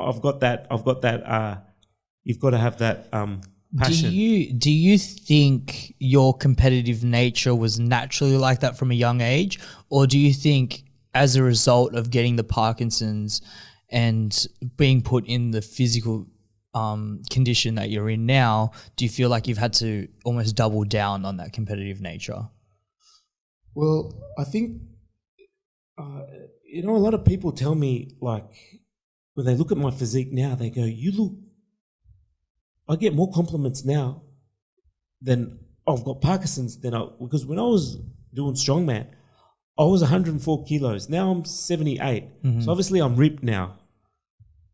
I've got that. You've got to have that passion. Do you think your competitive nature was naturally like that from a young age, or do you think as a result of getting the Parkinson's and being put in the physical condition that you're in now, do you feel like you've had to almost double down on that competitive nature? Well, I think, a lot of people tell me, like, when they look at my physique now, they go, I get more compliments now than I've got Parkinson's because when I was doing strongman, I was 104 kilos. Now I'm 78. Mm-hmm. So obviously I'm ripped now.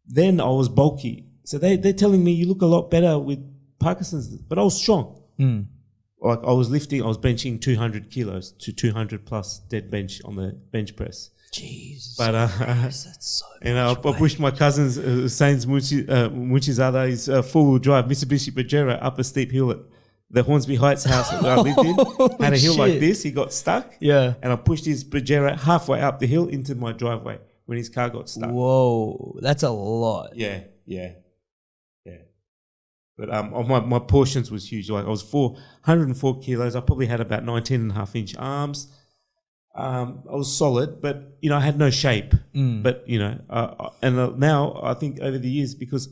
Then I was bulky. So they're telling me you look a lot better with Parkinson's, but I was strong. Mm. Like I was benching 200 kilos to 200 plus dead bench on the bench press. Jesus. But that's so much I pushed my cousin's Sainz Muchizada, his four-wheel drive Mitsubishi Pajero up a steep hill at the Hornsby Heights house that I lived in. Had a hill like this. He got stuck. Yeah. And I pushed his Pajero halfway up the hill into my driveway when his car got stuck. Whoa, that's a lot. Yeah. But my portions was huge. Like I was 104 kilos. I probably had about 19.5-inch arms. I was solid, but I had no shape. Mm. But and now I think over the years, because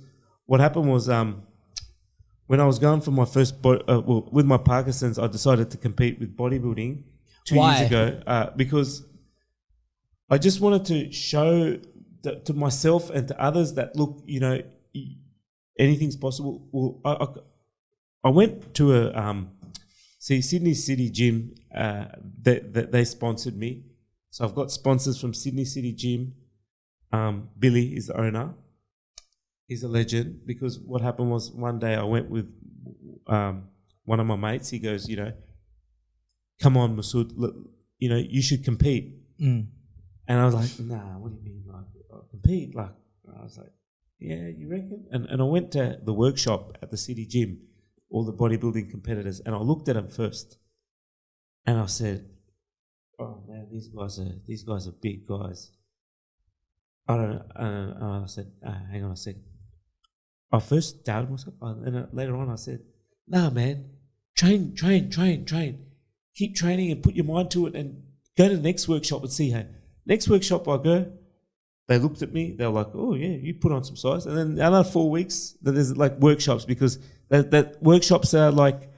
what happened was when I was going for my first with my Parkinson's, I decided to compete with bodybuilding 2 years ago because I just wanted to show to myself and to others that look, anything's possible. Well, I went to a Sydney City Gym. They sponsored me, so I've got sponsors from Sydney City Gym. Billy is the owner. He's a legend because what happened was one day I went with one of my mates. He goes, come on, Masood, look, you should compete. Mm. And I was like, nah, what do you mean, like compete? Like I was like, yeah, you reckon? And I went to the workshop at the City Gym, all the bodybuilding competitors, and I looked at them first, and I said, "Oh man, these guys are big guys." I said, "Hang on a second." I first doubted myself, and later on I said, "Nah, man, train, keep training and put your mind to it, and go to the next workshop and see how." Next workshop I go. They looked at me. They were like, "Oh yeah, you put on some size." And then another 4 weeks, there's like workshops because that workshops are like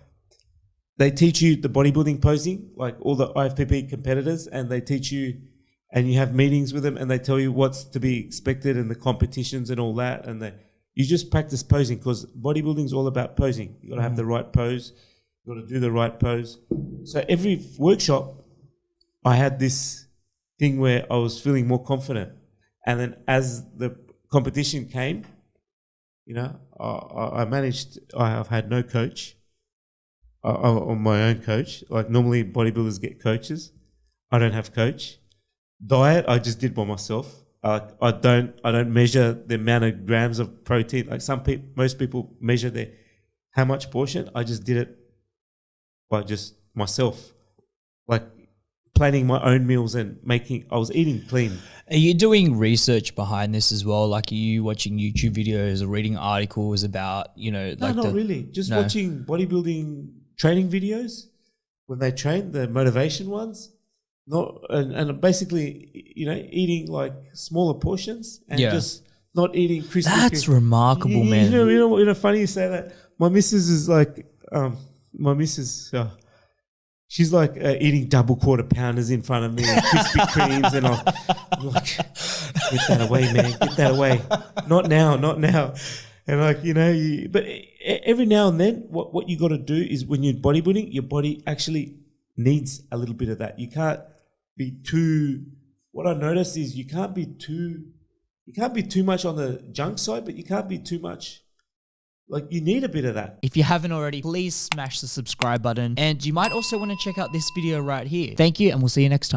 they teach you the bodybuilding posing, like all the IFBB competitors, and they teach you, and you have meetings with them, and they tell you what's to be expected in the competitions and all that, and you just practice posing because bodybuilding is all about posing. You got to have the right pose. You got to do the right pose. So every workshop, I had this thing where I was feeling more confident. And then as the competition came, I've had no coach. I'm my own coach. Like normally bodybuilders get coaches. I don't have coach. Diet, I just did by myself. I don't measure the amount of grams of protein. Like most people measure how much portion. I just did it by just myself. Like planning my own meals and I was eating clean. Are you doing research behind this as well? Like, are you watching YouTube videos or reading articles about, No, not really. Just watching bodybuilding training videos when they train, the motivation ones. And basically, eating like smaller portions and just not eating crispy. That's remarkable, man. Funny you say that. My missus is like, she's like eating double quarter pounders in front of me and Krispy Kremes, and I'm like, get that away, man, get that away. Not now. And but every now and then, what you got to do is when you're bodybuilding, your body actually needs a little bit of that. You can't be too. What I noticed is you can't be too much on the junk side, but you can't be too much. Like, you need a bit of that. If you haven't already, please smash the subscribe button. And you might also want to check out this video right here. Thank you, and we'll see you next time.